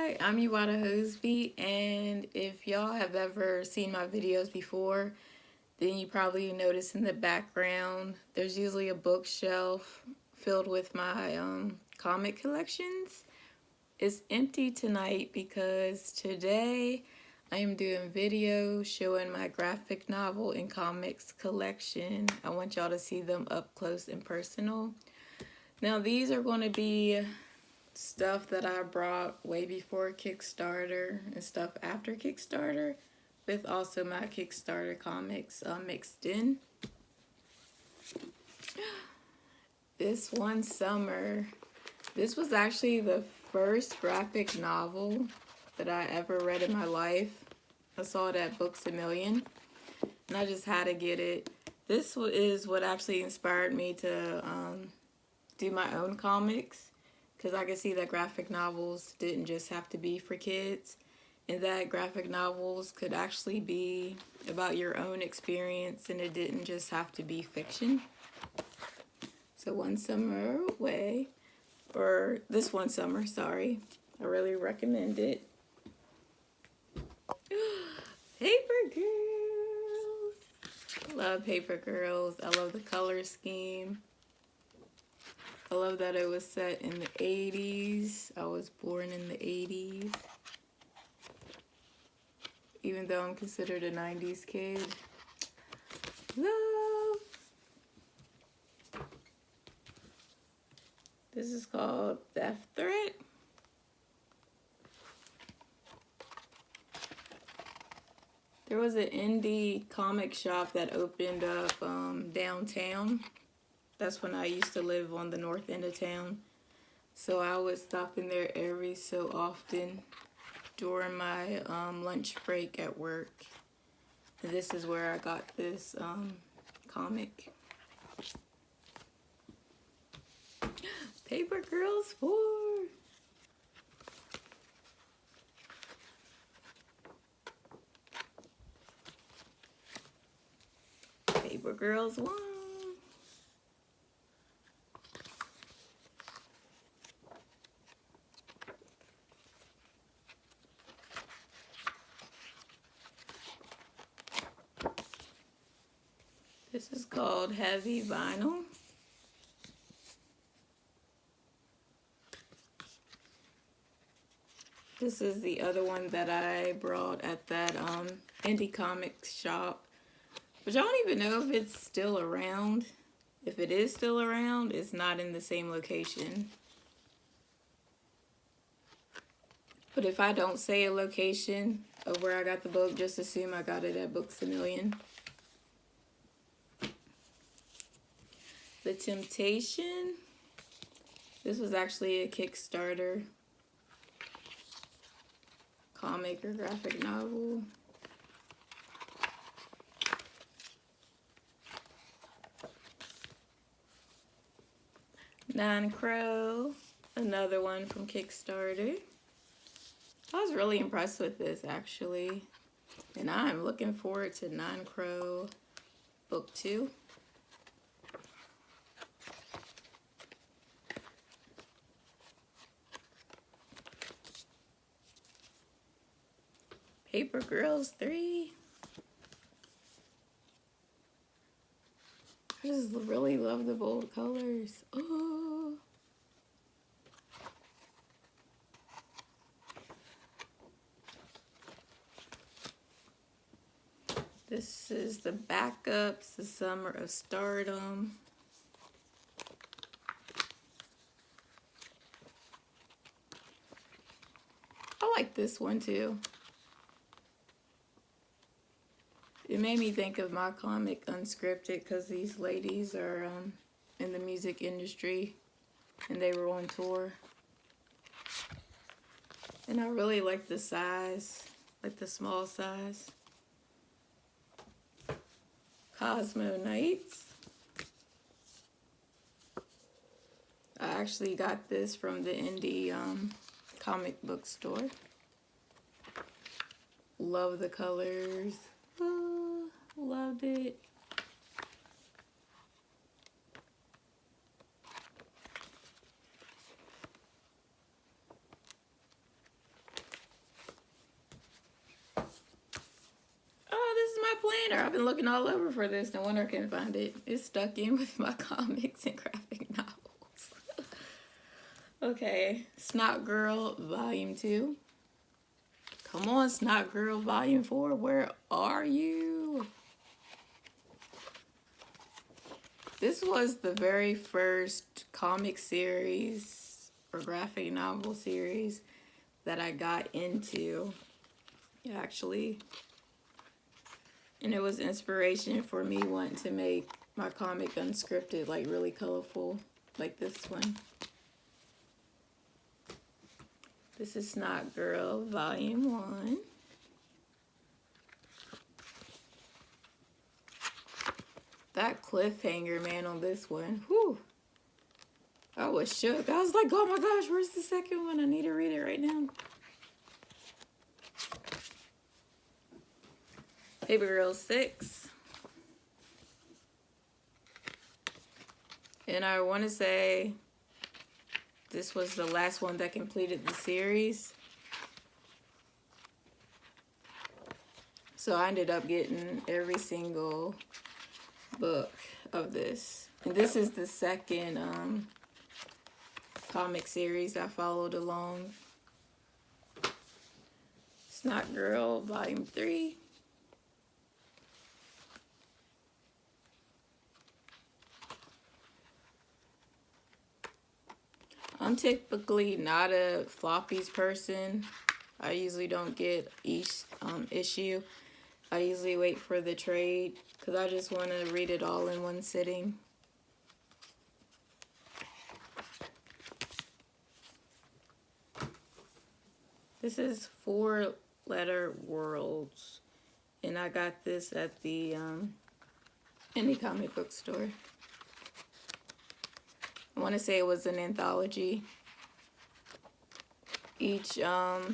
Hi, I'm Uwada Hoseby, and if y'all have ever seen my videos before, then you probably notice in the background there's usually a bookshelf filled with my comic collections. It's empty tonight because today I am doing video showing my graphic novel and comics collection. I want y'all to see them up close and personal. Now these are going to be stuff that I brought way before Kickstarter and stuff after Kickstarter, with also my Kickstarter comics mixed in. This one summer, this was actually the first graphic novel that I ever read in my life. I saw it at Books A Million, and I just had to get it. This is what actually inspired me to do my own comics, because I could see that graphic novels didn't just have to be for kids, and that graphic novels could actually be about your own experience, and it didn't just have to be fiction. So one summer away, or this one summer, sorry, I really recommend it. Paper Girls! I love Paper Girls. I love the color scheme. I love that it was set in the 80s. I was born in the 80s. Even though I'm considered a 90s kid. Love! This is called Death Threat. There was an indie comic shop that opened up downtown. That's when I used to live on the north end of town. So I would stop in there every so often during my lunch break at work. And this is where I got this comic. Paper Girls 4. Paper Girls 1. This is called Heavy Vinyl. This is the other one that I brought at that indie comics shop, which I don't even know if it's still around. If it is still around, it's not in the same location. But if I don't say a location of where I got the book, just assume I got it at Books A Million. The Temptation. This was actually a Kickstarter comic or graphic novel. Nine Crow, another one from Kickstarter. I was really impressed with this actually, and I'm looking forward to Nine Crow Book 2. Paper Girls 3. I just really love the bold colors. Oh. This is the backups, the Summer of Stardom. I like this one too. It made me think of my comic Unscripted, because these ladies are in the music industry and they were on tour. And I really like the size, like the small size. Cosmo Nights. I actually got this from the indie comic book store. Love the colors. Oh, loved it. planner. I've been looking all over for this. No wonder I couldn't find it. It's stuck in with my comics and graphic novels. Okay, Snot Girl Volume 2. Come on, Snot Girl Volume 4. Where are you? This was the very first comic series or graphic novel series that I got into, actually. And it was inspiration for me wanting to make my comic unscripted, like really colorful, like this one. This is Snot Girl Volume 1. That cliffhanger, man, on this one. Whew. I was shook. I was like, oh my gosh, where's the second one? I need to read it right now. Paper Girl 6. And I want to say this was the last one that completed the series. So I ended up getting every single book of this. And this is the second comic series I followed along. Snot Girl Volume 3. I'm typically not a floppies person. I usually don't get each issue. I usually wait for the trade because I just want to read it all in one sitting. This is 4 Letter Worlds, and I got this at the indie comic book store. I want to say it was an anthology. Each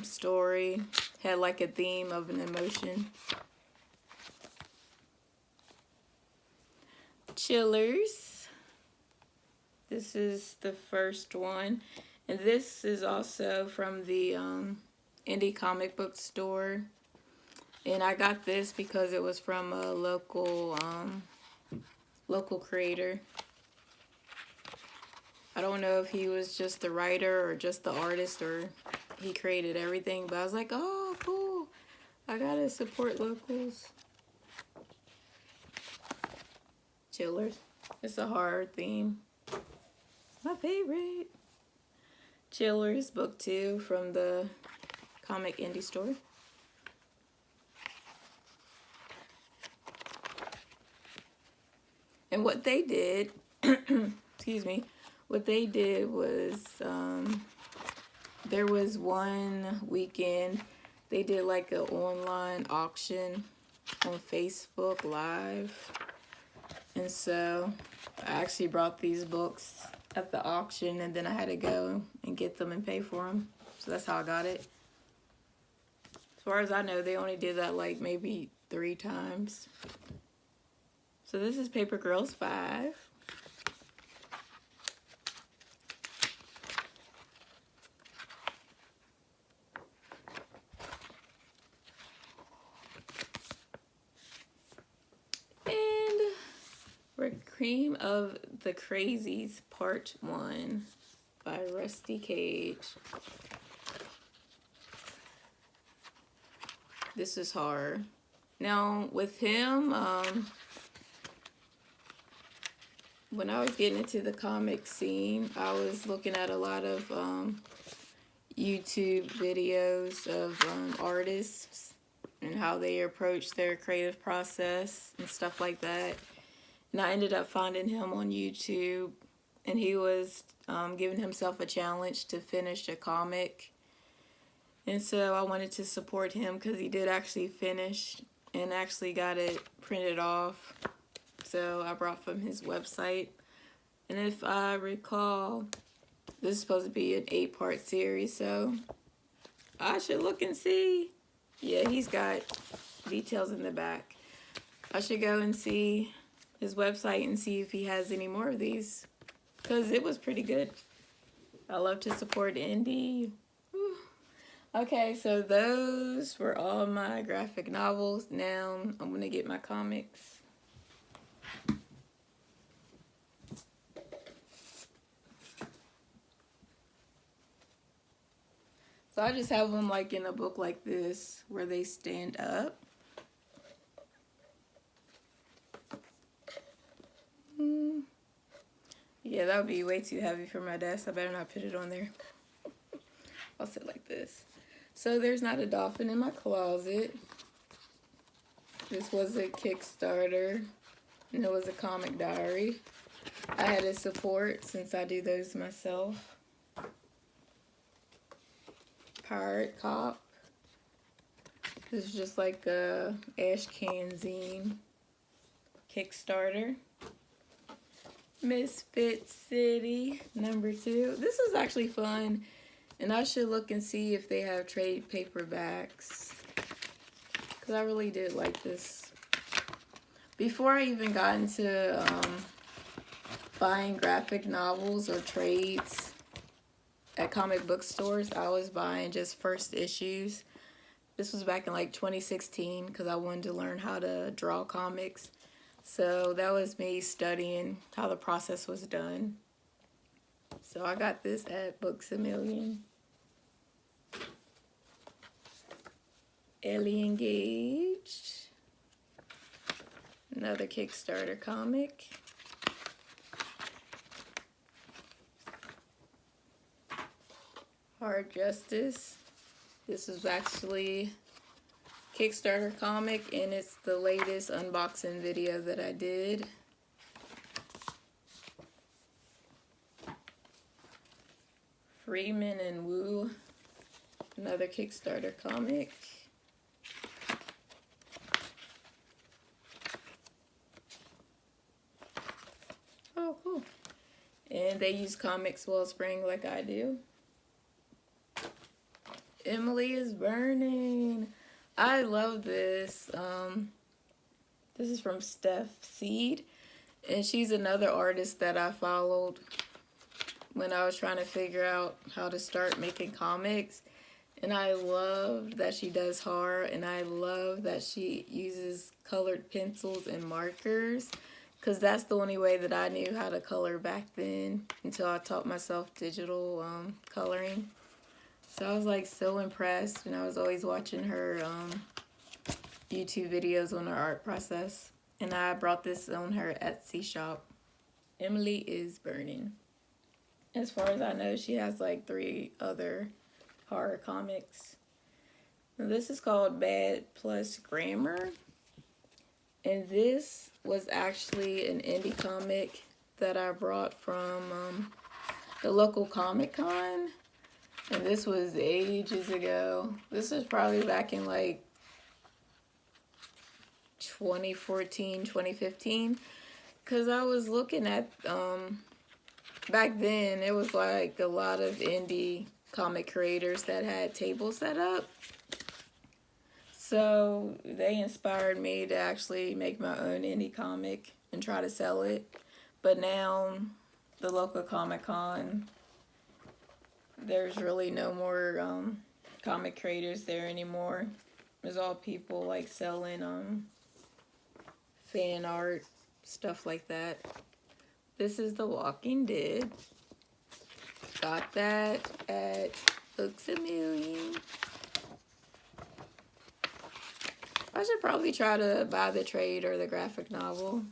story had like a theme of an emotion. Chillers. This is the first one. And this is also from the indie comic book store. And I got this because it was from a local creator. I don't know if he was just the writer or just the artist or he created everything, but I was like, oh, cool. I gotta support locals. Chillers. It's a horror theme. My favorite. Chillers, book 2 from the comic indie store. And what they did, excuse me, what they did was there was one weekend they did like an online auction on Facebook Live. And so I actually brought these books at the auction and then I had to go and get them and pay for them. So that's how I got it. As far as I know, they only did that like maybe 3 times. So this is Paper Girls 5. Cream of the Crazies Part 1 by Rusty Cage. This is horror. Now with him, when I was getting into the comic scene, I was looking at a lot of YouTube videos of artists and how they approach their creative process and stuff like that. And I ended up finding him on YouTube, and he was giving himself a challenge to finish a comic. And so I wanted to support him because he did actually finish and actually got it printed off. So I brought from his website. And if I recall, this is supposed to be an 8-part series, so I should look and see. Yeah, he's got details in the back. I should go and see his website and see if he has any more of these, because it was pretty good. I love to support indie. Okay, so those were all my graphic novels. Now I'm going to get my comics. So I just have them like in a book like this where they stand up. Yeah, that would be way too heavy for my desk. I better not put it on there. I'll sit like this. So there's not a dolphin in my closet. This was a Kickstarter, and it was a comic diary. I had to support since I do those myself. Pirate Cop. This is just like a ash can zine Kickstarter. Misfit City #2. This was actually fun, and I should look and see if they have trade paperbacks, because I really did like this. Before I even got into buying graphic novels or trades at comic book stores, I was buying just first issues. This was back in like 2016 because I wanted to learn how to draw comics. So that was me studying how the process was done. So I got this at Books A Million. Ellie Engaged. Another Kickstarter comic. Hard Justice. This is actually Kickstarter comic, and it's the latest unboxing video that I did. Freeman and Wu, another Kickstarter comic. Oh, cool. And they use Comics Wellspring like I do. Emily is Burning. I love this. This is from Steph Seed, and she's another artist that I followed when I was trying to figure out how to start making comics. And I love that she does horror, and I love that she uses colored pencils and markers, because that's the only way that I knew how to color back then until I taught myself digital coloring. So I was like so impressed, and I was always watching her YouTube videos on her art process. And I brought this on her Etsy shop. Emily is Burning. As far as I know, she has like 3 other horror comics. Now, this is called Bad Plus Grammar. And this was actually an indie comic that I brought from the local Comic Con. And this was ages ago. This was probably back in like 2014, 2015. Because I was looking at, back then, it was like a lot of indie comic creators that had tables set up. So they inspired me to actually make my own indie comic and try to sell it. But now, the local Comic Con, there's really no more comic creators there anymore. There's all people like selling fan art, stuff like that. This is The Walking Dead. Got that at Books A Million. I should probably try to buy the trade or the graphic novel,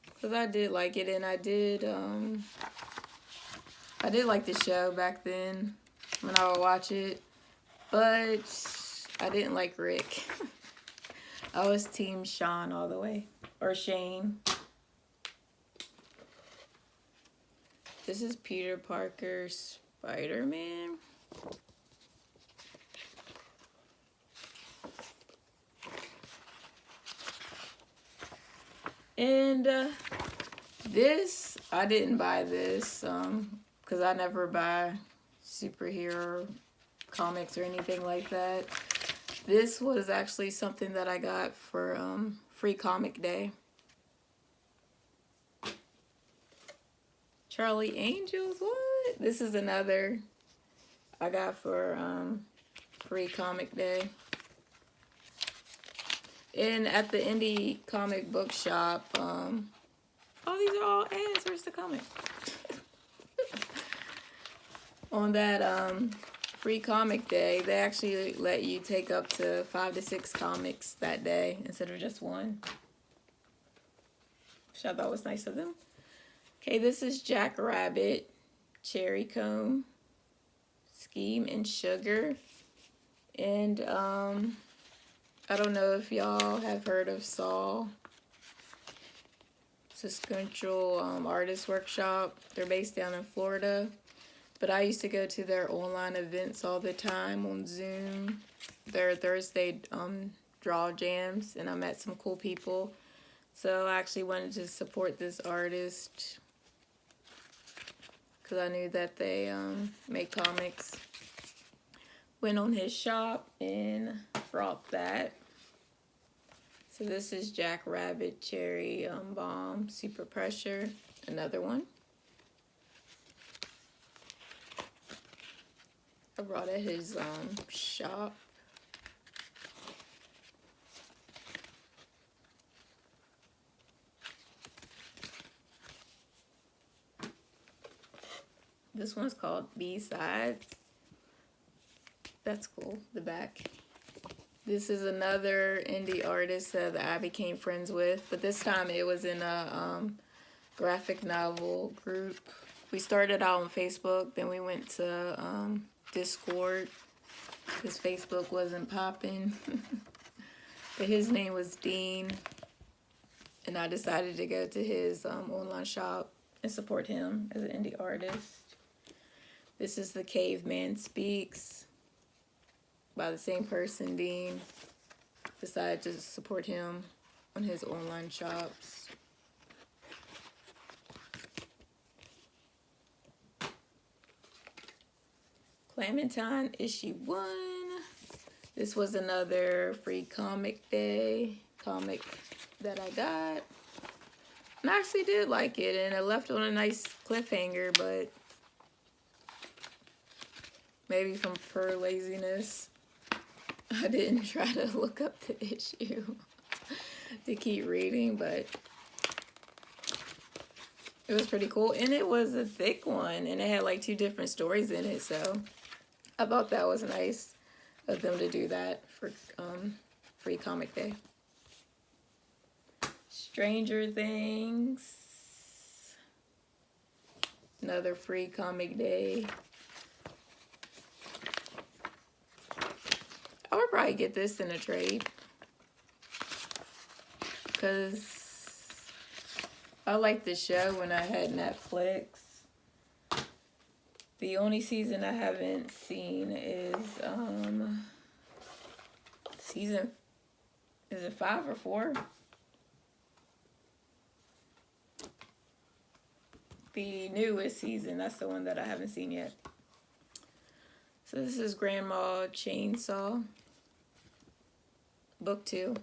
because I did like it, and I did like the show back then when I would watch it, but I didn't like Rick. I was team Sean all the way, or Shane. This is Peter Parker Spider-Man. And this, I didn't buy this because I never buy superhero comics or anything like that. This was actually something that I got for Free Comic Day. Charlie Angels, what? This is another I got for free comic day. And at the indie comic book shop, oh, these are all ads. Where's the comic? On that free comic day, they actually let you take up to 5 to 6 comics that day instead of just one, which I thought was nice of them. Okay, this is Jack Rabbit, Cherry Comb, Scheme and Sugar. And I don't know if y'all have heard of Saul. It's a sequential artist workshop. They're based down in Florida. But I used to go to their online events all the time on Zoom. Their Thursday draw jams, and I met some cool people. So I actually wanted to support this artist because I knew that they make comics. Went on his shop and brought that. So this is Jack Rabbit Cherry Bomb Super Pressure, another one. I brought at his shop. This one's called B-Sides. That's cool, the back. This is another indie artist that I became friends with, but this time it was in a graphic novel group. We started out on Facebook, then we went to Discord because Facebook wasn't popping. But his name was Dean, and I decided to go to his online shop and support him as an indie artist. This is The Caveman Speaks by the same person, Dean. Decided to support him on his online shops. Clementine issue 1. This was another free comic day comic that I got. And I actually did like it, and it left on a nice cliffhanger, but maybe from pure laziness, I didn't try to look up the issue to keep reading, but it was pretty cool. And it was a thick one, and it had like 2 different stories in it, so I thought that was nice of them to do that for free comic day. Stranger Things, another free comic day. I would probably get this in a trade because I liked the show when I had Netflix. The only season I haven't seen is season, is it 5 or 4? The newest season, that's the one that I haven't seen yet. So this is Grandma Chainsaw, book 2.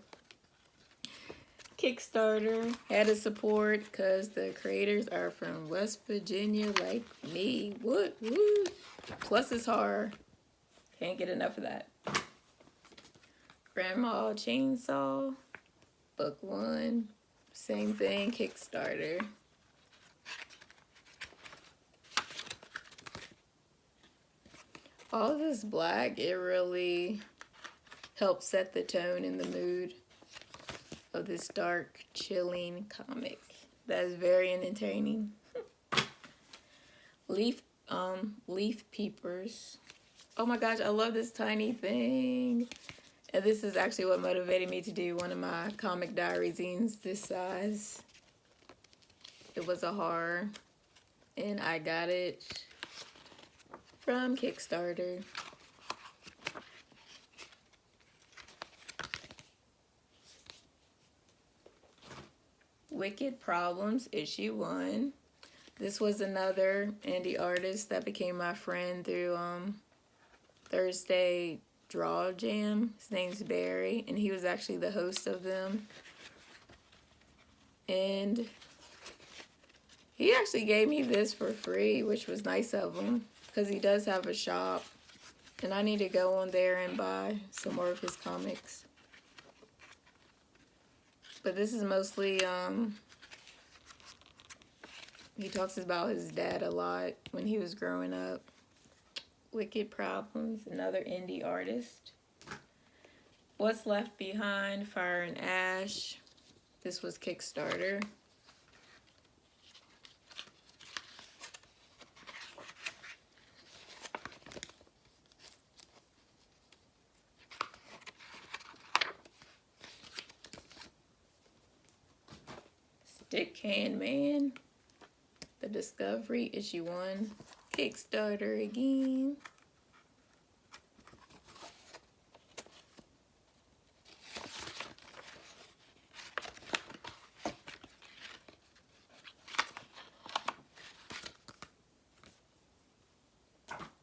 Kickstarter, had to support because the creators are from West Virginia like me. What? Plus it's horror. Can't get enough of that. Grandma Chainsaw, book 1. Same thing, Kickstarter. All of this black, it really helps set the tone and the mood of this dark, chilling comic. That is very entertaining. Leaf Peepers. Oh my gosh, I love this tiny thing. And this is actually what motivated me to do one of my comic diary zines this size. It was a horror, and I got it from Kickstarter. Wicked Problems, issue 1. This was another indie artist that became my friend through Thursday Draw Jam. His name's Barry, and he was actually the host of them. And he actually gave me this for free, which was nice of him, because he does have a shop. And I need to go on there and buy some more of his comics. But this is mostly, he talks about his dad a lot when he was growing up. Wicked Problems, another indie artist. What's Left Behind, Fire and Ash. This was Kickstarter. Stick Hand Man, The Discovery, issue 1, Kickstarter again.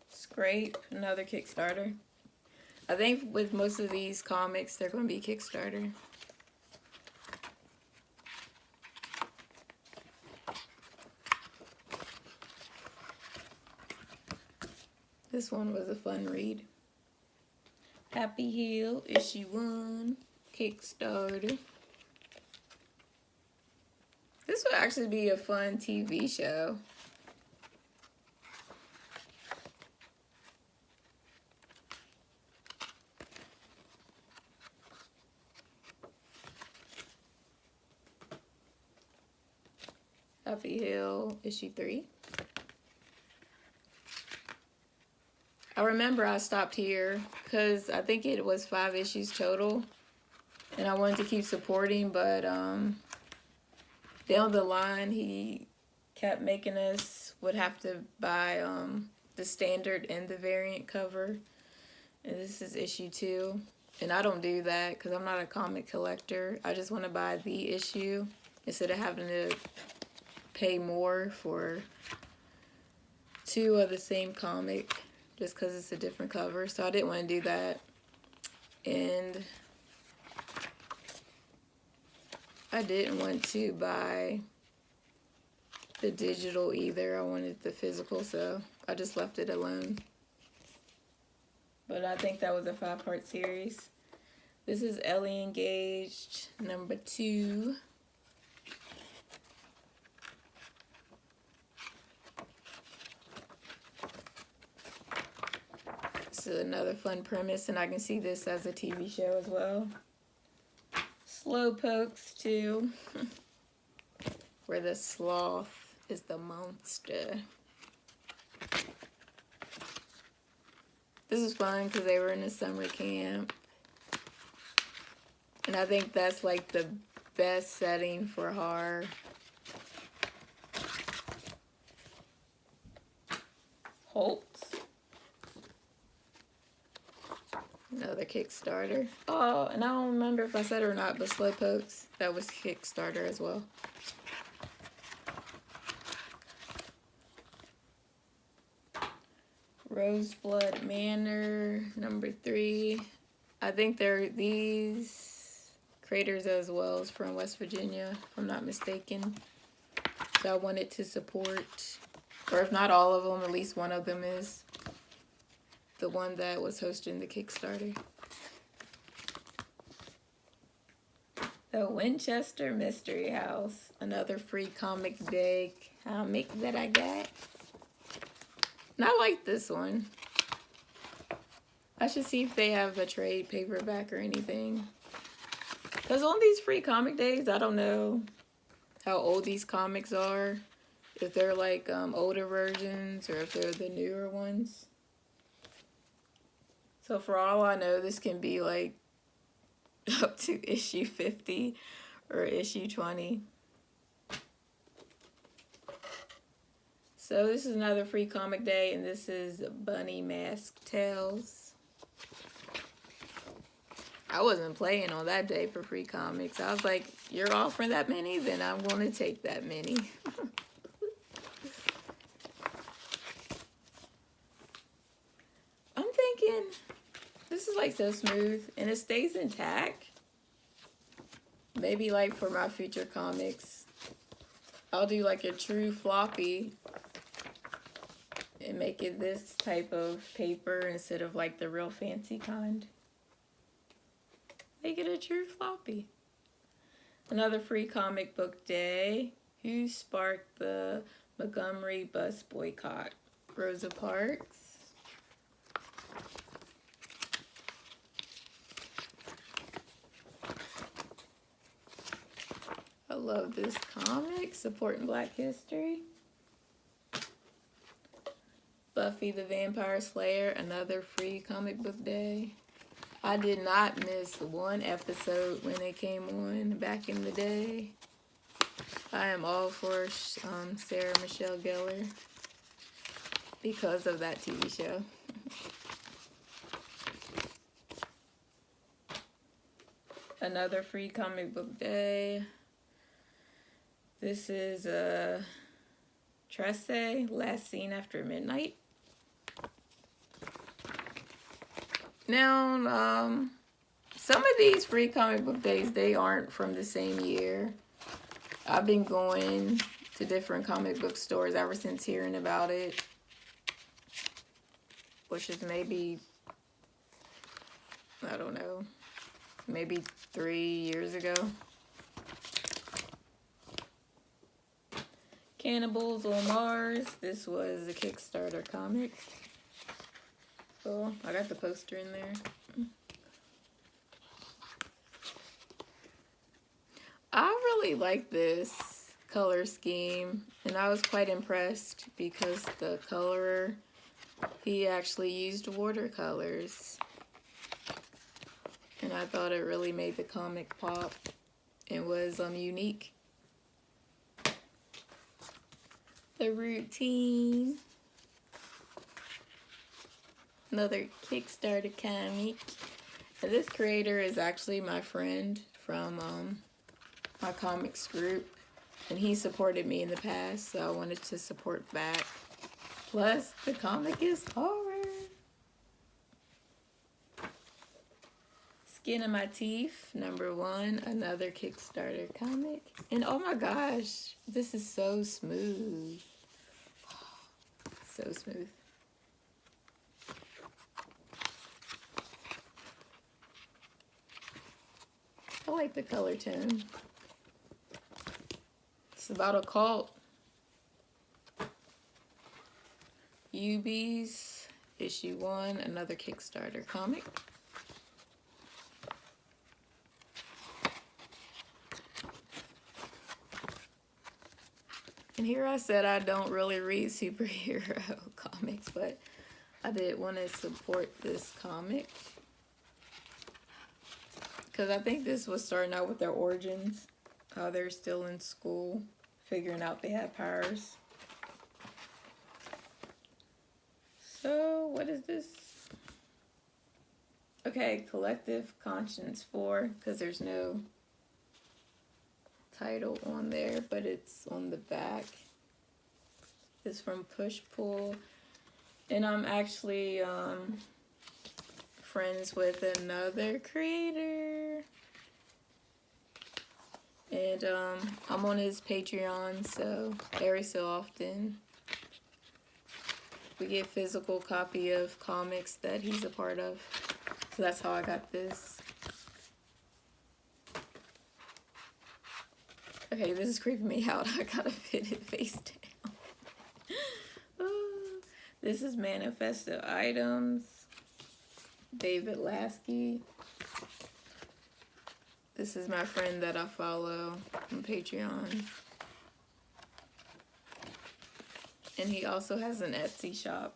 Scrape, another Kickstarter. I think with most of these comics, they're going to be Kickstarter. This one was a fun read. Happy Hill, issue 1, Kickstarter. This would actually be a fun TV show. Happy Hill, issue 3. I remember I stopped here because I think it was 5 issues total. And I wanted to keep supporting, but down the line, he kept making us would have to buy the standard and the variant cover. And this is issue 2. And I don't do that because I'm not a comic collector. I just want to buy the issue instead of having to pay more for 2 of the same comic just because it's a different cover. So I didn't want to do that. And I didn't want to buy the digital either. I wanted the physical, so I just left it alone. But I think that was a 5-part series. This is Ellie Engaged, number 2. This is another fun premise, and I can see this as a TV show as well. Slowpokes 2, where the sloth is the monster. This is fun because they were in a summer camp. And I think that's like the best setting for horror. Holtz. Another Kickstarter. Oh, and I don't remember if I said it or not, but Slowpokes, that was Kickstarter as well. Roseblood Manor, number 3. I think they're these creators as well as from West Virginia, if I'm not mistaken. So I wanted to support, or if not all of them, at least one of them is the one that was hosting the Kickstarter. The Winchester Mystery House, another free comic day comic that I got. And I like this one. I should see if they have a trade paperback or anything. Because on these free comic days, I don't know how old these comics are. If they're like older versions or if they're the newer ones. So for all I know, this can be like up to issue 50 or issue 20. So this is another free comic day, and this is Bunny Mask Tales. I wasn't playing on that day for free comics. I was like, you're offering that many? Then I'm going to take that many. I'm thinking, this is like so smooth, and it stays intact. Maybe like for my future comics, I'll do like a true floppy and make it this type of paper instead of like the real fancy kind. Make it a true floppy. Another free comic book day. Who sparked the Montgomery bus boycott? Rosa Parks. I love this comic, supporting Black history. Buffy the Vampire Slayer, another free comic book day. I did not miss one episode when it came on back in the day. I am all for Sarah Michelle Gellar because of that TV show. Another free comic book day. This is Tresse, Last Seen After Midnight. Now, some of these free comic book days, they aren't from the same year. I've been going to different comic book stores ever since hearing about it, which is maybe, I don't know, maybe 3 years ago. Cannibals on Mars. This was a Kickstarter comic. Oh, I got the poster in there. I really like this color scheme, and I was quite impressed because the colorer, he actually used watercolors, and I thought it really made the comic pop and was unique. The Routine, another Kickstarter comic, and this creator is actually my friend from my comics group, and he supported me in the past, so I wanted to support back. Plus, the comic is horror. Skin of My Teeth, #1, another Kickstarter comic. And oh my gosh, this is so smooth. So smooth. I like the color tone. It's about a cult. UB's #1, another Kickstarter comic. And here I said I don't really read superhero comics, but I did want to support this comic because I think this was starting out with their origins, how they're still in school, figuring out they have powers. So, what is this? Okay, Collective Conscience 4, because there's no title on there, but it's on the back. It's from Push Pull, and I'm actually friends with another creator, and I'm on his Patreon, so every so often we get a physical copy of comics that he's a part of. So that's how I got this. Okay, this is creeping me out. I gotta fit it face down. This is Manifesto Items. David Lasky. This is my friend that I follow on Patreon. And he also has an Etsy shop.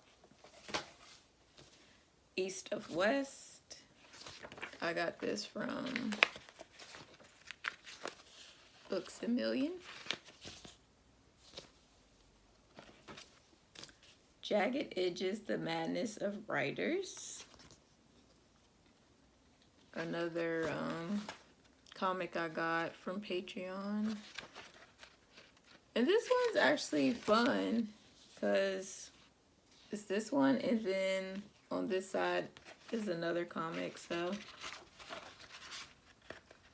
East of West. I got this from Books A Million. Jagged Edges, The Madness of Writers. Another comic I got from Patreon. And this one's actually fun because it's this one, and then on this side is another comic, so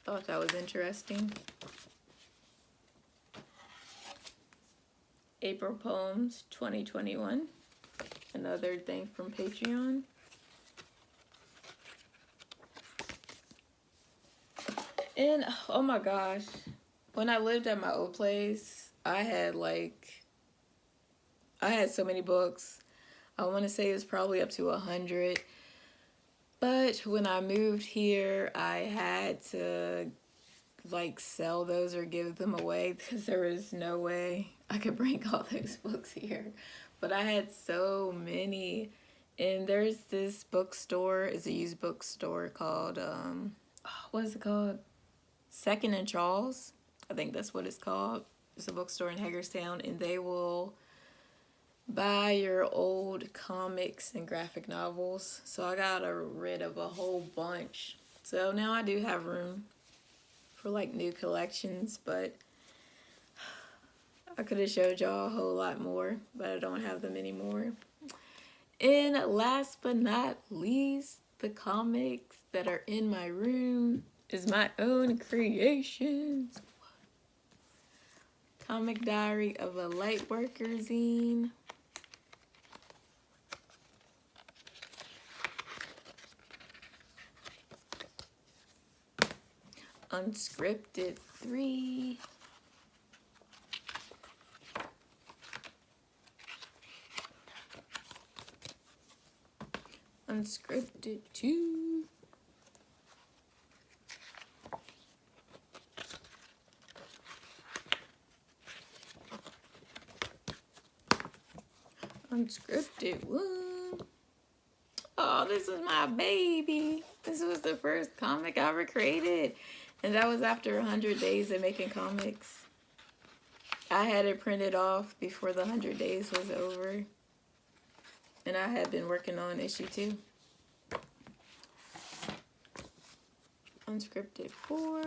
thought that was interesting. April Poems 2021. Another thing from Patreon. And oh my gosh, when I lived at my old place, I had so many books. I want to say it was probably up to 100. But when I moved here, I had to like sell those or give them away because there was no way I could bring all those books here. But I had so many. And there's this bookstore, it's a used bookstore called, what is it called? Second and Charles. I think that's what it's called. It's a bookstore in Hagerstown, and they will buy your old comics and graphic novels. So I got rid of a whole bunch. So now I do have room for like new collections, but I could have showed y'all a whole lot more, but I don't have them anymore. And last but not least, the comics that are in my room is my own creations. Comic Diary of a Lightworker zine. Unscripted 3. Unscripted 2. Unscripted 1. Oh, this was my baby. This was the first comic I ever created. And that was after 100 days of making comics. I had it printed off before the 100 days was over. And I had been working on issue 2. Unscripted 4.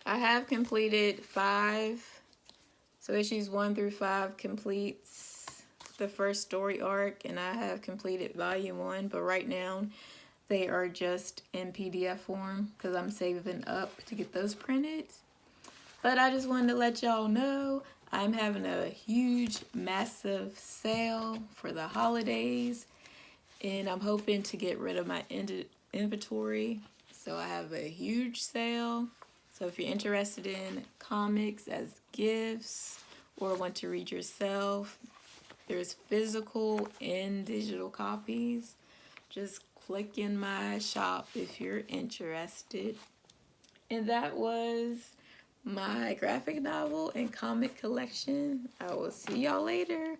I have completed 5. So issues 1 through 5 completes the first story arc, and I have completed volume 1, but right now they are just in PDF form because I'm saving up to get those printed. But I just wanted to let y'all know I'm having a huge, massive sale for the holidays, and I'm hoping to get rid of my inventory. So I have a huge sale. So if you're interested in comics as gifts or want to read yourself, there's physical and digital copies. Just click in my shop if you're interested. And that was my graphic novel and comic collection. I will see y'all later.